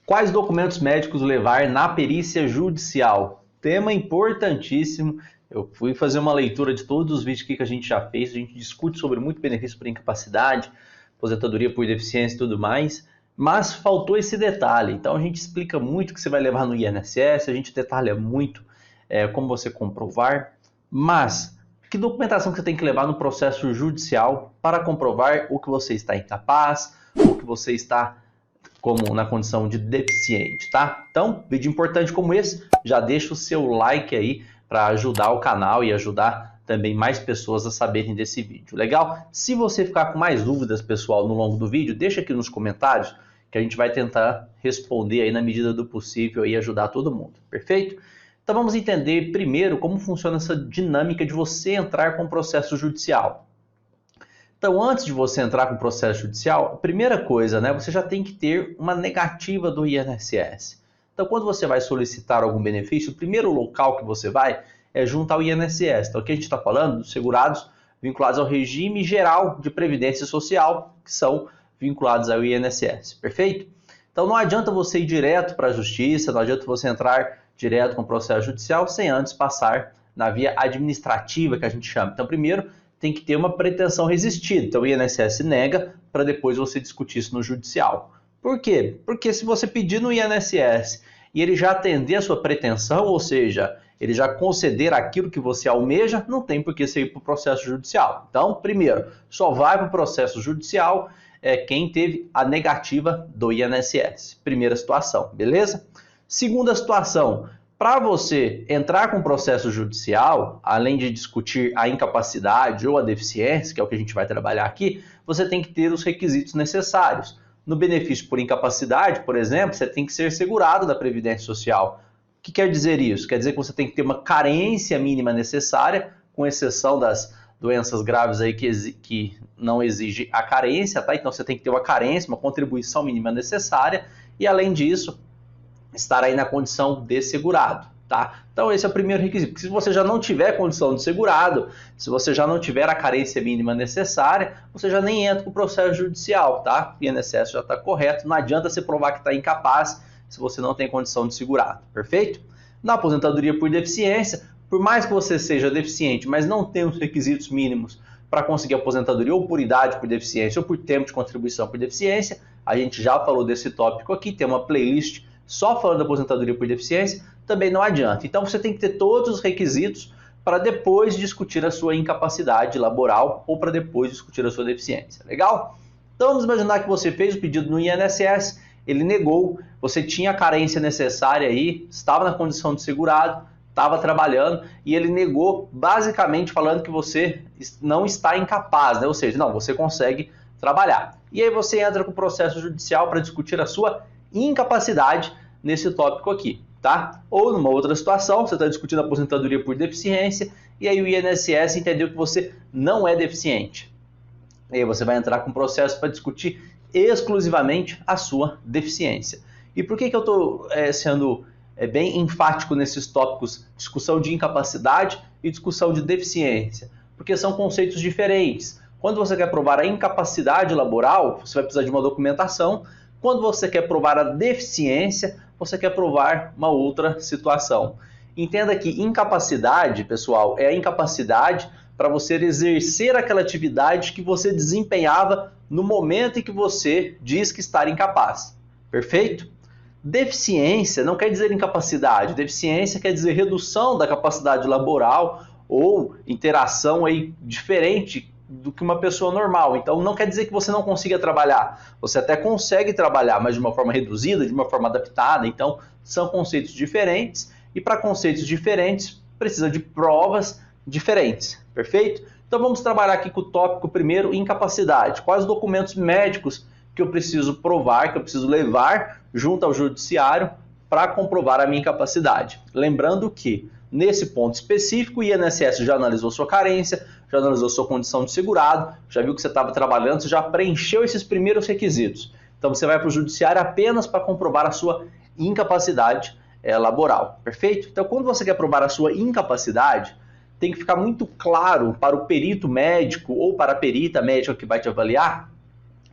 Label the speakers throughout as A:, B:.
A: Quais documentos médicos levar na perícia judicial? Tema importantíssimo. Eu fui fazer uma leitura de todos os vídeos que a gente já fez. A gente discute sobre muito benefício por incapacidade, aposentadoria por deficiência e tudo mais. Mas faltou esse detalhe. Então a gente explica muito o que você vai levar no INSS, a gente detalha muito como você comprovar. Mas que documentação que você tem que levar no processo judicial para comprovar o que você está incapaz, o que você está como na condição de deficiente, tá? Então, vídeo importante como esse, já deixa o seu like aí para ajudar o canal e ajudar também mais pessoas a saberem desse vídeo, legal? Se você ficar com mais dúvidas, pessoal, no longo do vídeo, deixa aqui nos comentários que a gente vai tentar responder aí na medida do possível e ajudar todo mundo, perfeito? Então vamos entender primeiro como funciona essa dinâmica de você entrar com o processo judicial. Então, antes de você entrar com o processo judicial, a primeira coisa, você já tem que ter uma negativa do INSS. Então, quando você vai solicitar algum benefício, o primeiro local que você vai é junto ao INSS. Então, aqui a gente está falando dos segurados vinculados ao regime geral de previdência social, que são vinculados ao INSS, perfeito? Então, não adianta você ir direto para a justiça, não adianta você entrar direto com o processo judicial sem antes passar na via administrativa, que a gente chama. Então, primeiro, tem que ter uma pretensão resistida. Então o INSS nega para depois você discutir isso no judicial. Por quê? Porque se você pedir no INSS e ele já atender a sua pretensão, ou seja, ele já conceder aquilo que você almeja, não tem por que você ir para o processo judicial. Então, primeiro, só vai para o processo judicial quem teve a negativa do INSS. Primeira situação, beleza? Segunda situação, para você entrar com o processo judicial, além de discutir a incapacidade ou a deficiência, que é o que a gente vai trabalhar aqui, você tem que ter os requisitos necessários. No benefício por incapacidade, por exemplo, você tem que ser segurado da Previdência Social. O que quer dizer isso? Quer dizer que você tem que ter uma carência mínima necessária, com exceção das doenças graves aí que não exige a carência, tá? Então você tem que ter uma carência, uma contribuição mínima necessária, e além disso, estar aí na condição de segurado, tá? Então esse é o primeiro requisito, porque se você já não tiver condição de segurado, se você já não tiver a carência mínima necessária, você já nem entra com o processo judicial, tá? O INSS já está correto, não adianta você provar que está incapaz se você não tem condição de segurado, perfeito? Na aposentadoria por deficiência, por mais que você seja deficiente, mas não tenha os requisitos mínimos para conseguir aposentadoria ou por idade por deficiência ou por tempo de contribuição por deficiência, a gente já falou desse tópico aqui, tem uma playlist só falando da aposentadoria por deficiência, também não adianta. Então você tem que ter todos os requisitos para depois discutir a sua incapacidade laboral ou para depois discutir a sua deficiência. Legal? Então vamos imaginar que você fez o pedido no INSS, ele negou, você tinha a carência necessária aí, estava na condição de segurado, estava trabalhando e ele negou basicamente falando que você não está incapaz, Ou seja, não, você consegue trabalhar. E aí você entra com o processo judicial para discutir a sua incapacidade nesse tópico aqui, tá? Ou numa outra situação, você está discutindo a aposentadoria por deficiência e aí o INSS entendeu que você não é deficiente. E aí você vai entrar com um processo para discutir exclusivamente a sua deficiência. E por que eu estou sendo bem enfático nesses tópicos, discussão de incapacidade e discussão de deficiência? Porque são conceitos diferentes. Quando você quer provar a incapacidade laboral, você vai precisar de uma documentação. Quando você quer provar a deficiência, você quer provar uma outra situação. Entenda que incapacidade, pessoal, é a incapacidade para você exercer aquela atividade que você desempenhava no momento em que você diz que está incapaz. Perfeito? Deficiência não quer dizer incapacidade. Deficiência quer dizer redução da capacidade laboral ou interação aí diferente do que uma pessoa normal. Então não quer dizer que você não consiga trabalhar. Você até consegue trabalhar, mas de uma forma reduzida, de uma forma adaptada. Então são conceitos diferentes e para conceitos diferentes precisa de provas diferentes. Perfeito? Então vamos trabalhar aqui com o tópico primeiro, incapacidade. Quais os documentos médicos que eu preciso provar, que eu preciso levar junto ao judiciário para comprovar a minha incapacidade? Lembrando que nesse ponto específico, o INSS já analisou sua carência, já analisou sua condição de segurado, já viu que você estava trabalhando, você já preencheu esses primeiros requisitos. Então você vai para o judiciário apenas para comprovar a sua incapacidade laboral, perfeito? Então quando você quer provar a sua incapacidade, tem que ficar muito claro para o perito médico ou para a perita médica que vai te avaliar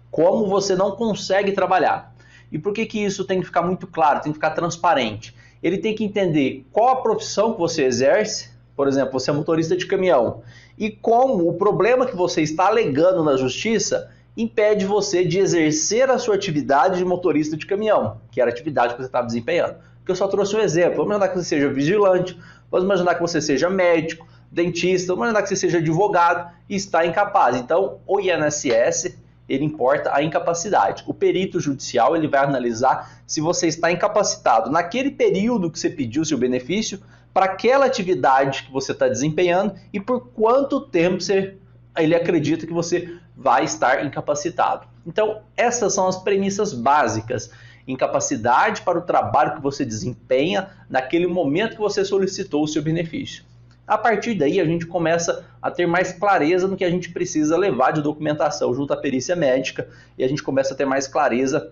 A: como você não consegue trabalhar. E por que isso tem que ficar muito claro, tem que ficar transparente? Ele tem que entender qual a profissão que você exerce, por exemplo, você é motorista de caminhão, e como o problema que você está alegando na justiça impede você de exercer a sua atividade de motorista de caminhão, que era a atividade que você estava desempenhando. Porque eu só trouxe um exemplo. Vamos imaginar que você seja vigilante, vamos imaginar que você seja médico, dentista, vamos imaginar que você seja advogado e está incapaz. Então, o INSS, ele importa a incapacidade. O perito judicial, ele vai analisar se você está incapacitado naquele período que você pediu seu benefício para aquela atividade que você está desempenhando e por quanto tempo ele acredita que você vai estar incapacitado. Então, essas são as premissas básicas. Incapacidade para o trabalho que você desempenha naquele momento que você solicitou o seu benefício. A partir daí, a gente começa a ter mais clareza no que a gente precisa levar de documentação junto à perícia médica e a gente começa a ter mais clareza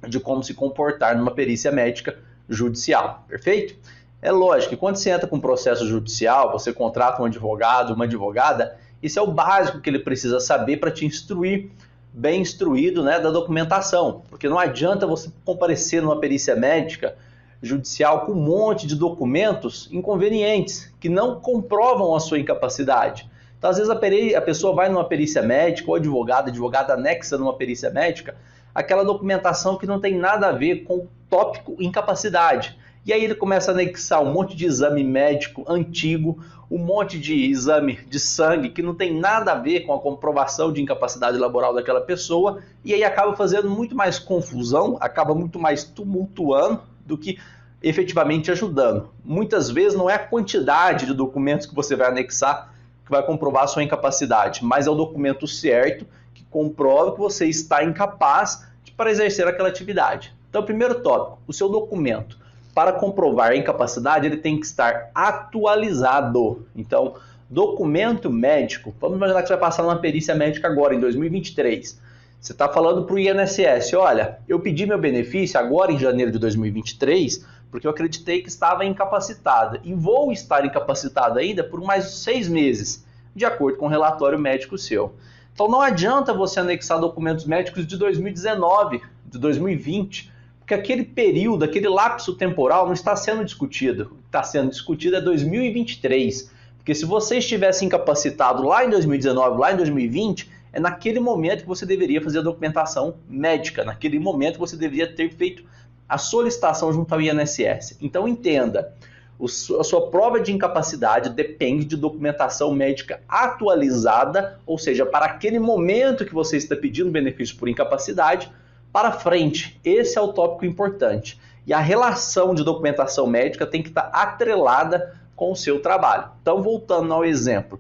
A: de como se comportar numa perícia médica judicial, perfeito? É lógico que quando você entra com um processo judicial, você contrata um advogado, uma advogada, isso é o básico que ele precisa saber para te instruir, bem instruído, né, da documentação, porque não adianta você comparecer numa perícia médica judicial com um monte de documentos inconvenientes que não comprovam a sua incapacidade. Então, às vezes a pessoa vai numa perícia médica, ou advogada anexa numa perícia médica, aquela documentação que não tem nada a ver com o tópico incapacidade. E aí ele começa a anexar um monte de exame médico antigo, um monte de exame de sangue que não tem nada a ver com a comprovação de incapacidade laboral daquela pessoa, e aí acaba fazendo muito mais confusão, acaba muito mais tumultuando do que efetivamente ajudando. Muitas vezes não é a quantidade de documentos que você vai anexar que vai comprovar a sua incapacidade, mas é o documento certo que comprova que você está incapaz para exercer aquela atividade. Então, primeiro tópico, o seu documento para comprovar a incapacidade, ele tem que estar atualizado. Então, documento médico, vamos imaginar que você vai passar numa perícia médica agora, em 2023. Você está falando para o INSS, olha, eu pedi meu benefício agora em janeiro de 2023, porque eu acreditei que estava incapacitada e vou estar incapacitado ainda por mais 6 meses, de acordo com o relatório médico seu. Então não adianta você anexar documentos médicos de 2019, de 2020, porque aquele período, aquele lapso temporal não está sendo discutido. O que está sendo discutido é 2023. Porque se você estivesse incapacitado lá em 2019, lá em 2020, é naquele momento que você deveria fazer a documentação médica, naquele momento que você deveria ter feito a solicitação junto ao INSS. Então entenda, a sua prova de incapacidade depende de documentação médica atualizada, ou seja, para aquele momento que você está pedindo benefício por incapacidade, para frente. Esse é o tópico importante. E a relação de documentação médica tem que estar atrelada com o seu trabalho. Então, voltando ao exemplo,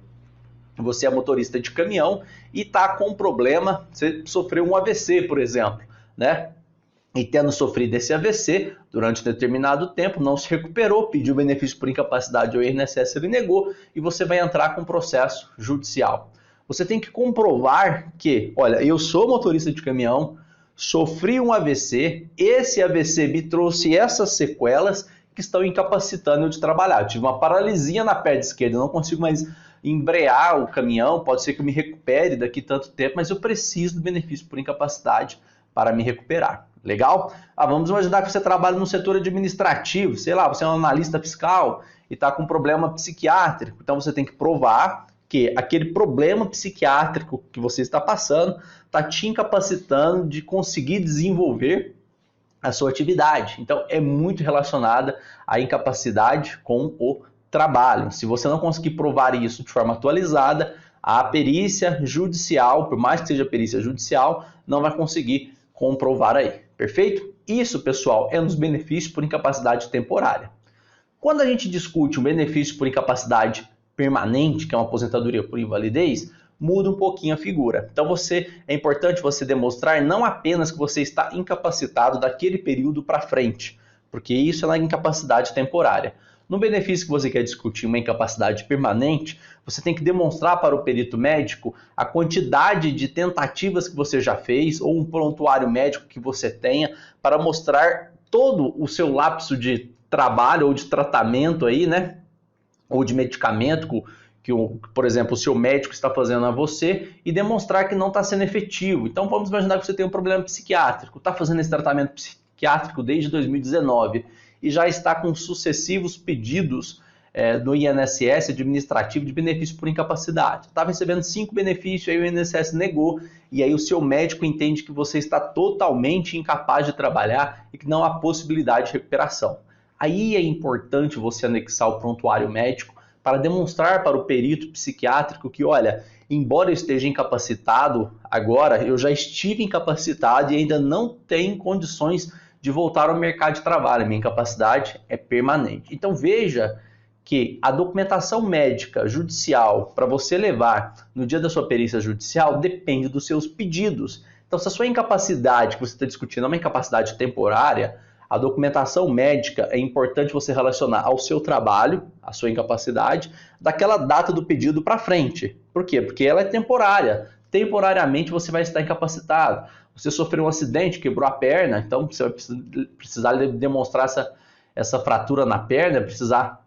A: você é motorista de caminhão e está com um problema, você sofreu um AVC, por exemplo, né? E tendo sofrido esse AVC, durante um determinado tempo, não se recuperou, pediu benefício por incapacidade ao INSS, ele negou, e você vai entrar com um processo judicial. Você tem que comprovar que, olha, eu sou motorista de caminhão, sofri um AVC, esse AVC me trouxe essas sequelas que estão incapacitando eu de trabalhar. Eu tive uma paralisia na perna esquerda, eu não consigo mais embrear o caminhão, pode ser que eu me recupere daqui tanto tempo, mas eu preciso do benefício por incapacidade para me recuperar. Legal? Vamos imaginar que você trabalha no setor administrativo, sei lá, você é um analista fiscal e está com um problema psiquiátrico, então você tem que provar que aquele problema psiquiátrico que você está passando está te incapacitando de conseguir desenvolver a sua atividade. Então, é muito relacionada à incapacidade com o trabalho. Se você não conseguir provar isso de forma atualizada, a perícia judicial, por mais que seja perícia judicial, não vai conseguir comprovar aí. Perfeito? Isso, pessoal, é um dos benefícios por incapacidade temporária. Quando a gente discute um benefício por incapacidade permanente, que é uma aposentadoria por invalidez, muda um pouquinho a figura. Então é importante você demonstrar não apenas que você está incapacitado daquele período para frente, porque isso é uma incapacidade temporária. No benefício que você quer discutir uma incapacidade permanente, você tem que demonstrar para o perito médico a quantidade de tentativas que você já fez ou um prontuário médico que você tenha para mostrar todo o seu lapso de trabalho ou de tratamento aí, né? Ou de medicamento por exemplo, o seu médico está fazendo a você e demonstrar que não está sendo efetivo. Então vamos imaginar que você tem um problema psiquiátrico, está fazendo esse tratamento psiquiátrico desde 2019 e já está com sucessivos pedidos no INSS administrativo de benefício por incapacidade. Estava recebendo 5 benefícios, aí o INSS negou, e aí o seu médico entende que você está totalmente incapaz de trabalhar e que não há possibilidade de recuperação. Aí é importante você anexar o prontuário médico para demonstrar para o perito psiquiátrico que, olha, embora eu esteja incapacitado agora, eu já estive incapacitado e ainda não tenho condições de voltar ao mercado de trabalho. Minha incapacidade é permanente. Então veja que a documentação médica judicial para você levar no dia da sua perícia judicial depende dos seus pedidos. Então, se a sua incapacidade que você está discutindo é uma incapacidade temporária, a documentação médica é importante você relacionar ao seu trabalho, à sua incapacidade, daquela data do pedido para frente. Por quê? Porque ela é temporária. Temporariamente você vai estar incapacitado. Você sofreu um acidente, quebrou a perna, então você vai precisar demonstrar essa fratura na perna, precisar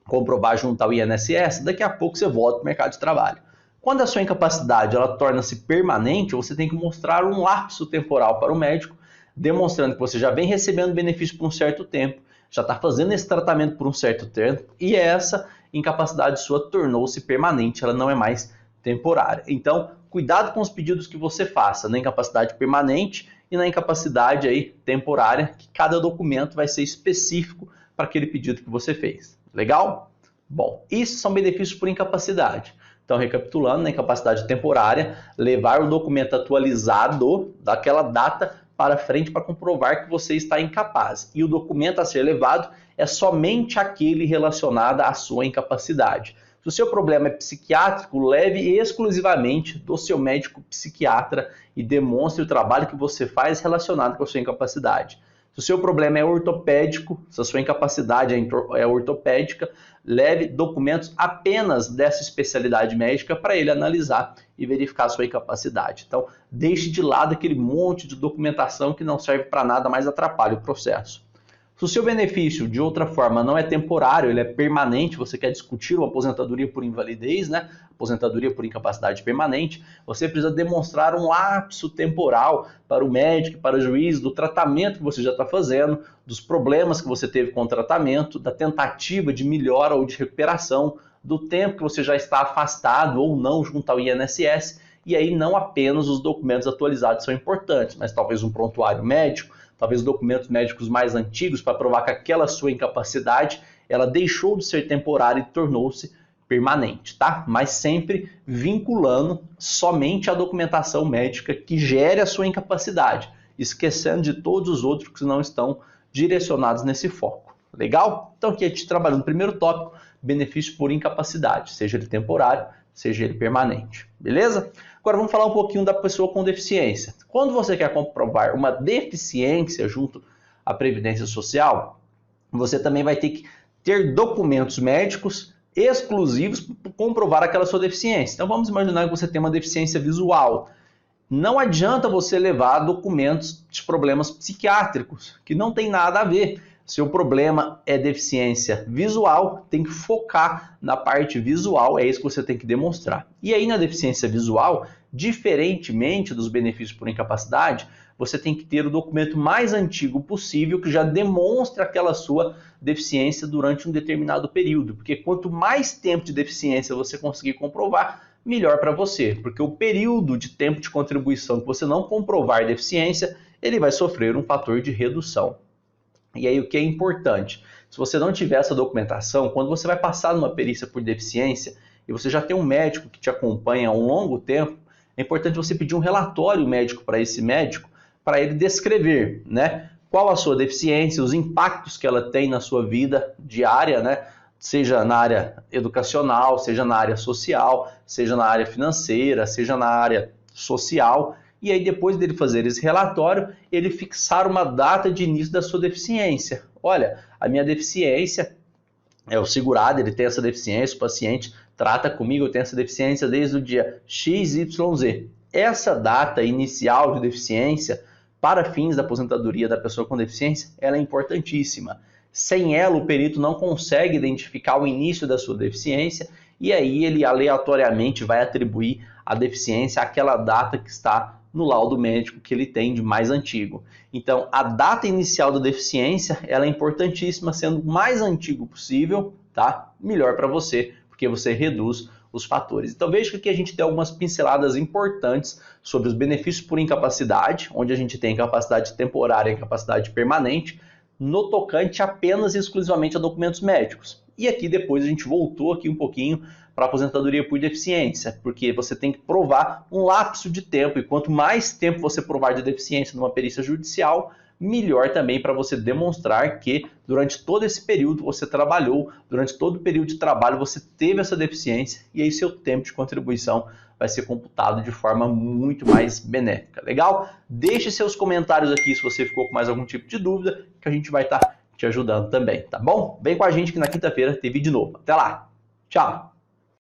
A: comprovar junto ao INSS, daqui a pouco você volta para o mercado de trabalho. Quando a sua incapacidade ela torna-se permanente, você tem que mostrar um lapso temporal para o médico, demonstrando que você já vem recebendo benefício por um certo tempo, já está fazendo esse tratamento por um certo tempo, e essa incapacidade sua tornou-se permanente, ela não é mais temporária. Então, cuidado com os pedidos que você faça na incapacidade permanente e na incapacidade aí temporária, que cada documento vai ser específico para aquele pedido que você fez. Legal? Bom, isso são benefícios por incapacidade. Então, recapitulando, na incapacidade temporária, levar o documento atualizado daquela data para frente para comprovar que você está incapaz. E o documento a ser levado é somente aquele relacionado à sua incapacidade. Se o seu problema é psiquiátrico, leve exclusivamente do seu médico psiquiatra e demonstre o trabalho que você faz relacionado com a sua incapacidade. Se o seu problema é ortopédico, se a sua incapacidade é ortopédica, leve documentos apenas dessa especialidade médica para ele analisar e verificar a sua incapacidade. Então, deixe de lado aquele monte de documentação que não serve para nada, mas atrapalha o processo. Se o seu benefício, de outra forma, não é temporário, ele é permanente, você quer discutir uma aposentadoria por invalidez, né? Aposentadoria por incapacidade permanente, você precisa demonstrar um lapso temporal para o médico, para o juiz, do tratamento que você já está fazendo, dos problemas que você teve com o tratamento, da tentativa de melhora ou de recuperação, do tempo que você já está afastado ou não junto ao INSS, e aí não apenas os documentos atualizados são importantes, mas talvez um prontuário médico, talvez documentos médicos mais antigos para provar que aquela sua incapacidade ela deixou de ser temporária e tornou-se permanente, tá? Mas sempre vinculando somente a documentação médica que gere a sua incapacidade, esquecendo de todos os outros que não estão direcionados nesse foco. Legal? Então aqui a gente trabalhando no primeiro tópico, benefício por incapacidade, seja ele temporário, seja ele permanente. Beleza? Agora vamos falar um pouquinho da pessoa com deficiência. Quando você quer comprovar uma deficiência junto à Previdência Social, você também vai ter que ter documentos médicos exclusivos para comprovar aquela sua deficiência. Então vamos imaginar que você tem uma deficiência visual. Não adianta você levar documentos de problemas psiquiátricos, que não tem nada a ver. Seu problema é deficiência visual, tem que focar na parte visual, é isso que você tem que demonstrar. E aí na deficiência visual, diferentemente dos benefícios por incapacidade, você tem que ter o documento mais antigo possível que já demonstre aquela sua deficiência durante um determinado período, porque quanto mais tempo de deficiência você conseguir comprovar, melhor para você, porque o período de tempo de contribuição que você não comprovar deficiência, ele vai sofrer um fator de redução. E aí o que é importante? Se você não tiver essa documentação, quando você vai passar numa perícia por deficiência e você já tem um médico que te acompanha há um longo tempo, é importante você pedir um relatório médico para esse médico, para ele descrever, né, qual a sua deficiência, os impactos que ela tem na sua vida diária, né, seja na área educacional, seja na área social, seja na área financeira, seja na área social. E aí depois dele fazer esse relatório, ele fixar uma data de início da sua deficiência. Olha, a minha deficiência é o segurado, ele tem essa deficiência, o paciente trata comigo, eu tenho essa deficiência desde o dia XYZ. Essa data inicial de deficiência, para fins da aposentadoria da pessoa com deficiência, ela é importantíssima. Sem ela, o perito não consegue identificar o início da sua deficiência e aí ele aleatoriamente vai atribuir a deficiência àquela data que está no laudo médico que ele tem de mais antigo. Então, a data inicial da deficiência, ela é importantíssima, sendo o mais antigo possível, tá? Melhor para você, porque você reduz os fatores. Então, veja que aqui a gente tem algumas pinceladas importantes sobre os benefícios por incapacidade, onde a gente tem incapacidade temporária e incapacidade permanente, no tocante apenas e exclusivamente a documentos médicos. E aqui depois a gente voltou aqui um pouquinho para aposentadoria por deficiência, porque você tem que provar um lapso de tempo, e quanto mais tempo você provar de deficiência numa perícia judicial, melhor também para você demonstrar que durante todo esse período você trabalhou, durante todo o período de trabalho você teve essa deficiência, e aí seu tempo de contribuição vai ser computado de forma muito mais benéfica. Legal? Deixe seus comentários aqui se você ficou com mais algum tipo de dúvida, que a gente vai estar te ajudando também, tá bom? Vem com a gente que na quinta-feira tem vídeo novo. Até lá! Tchau!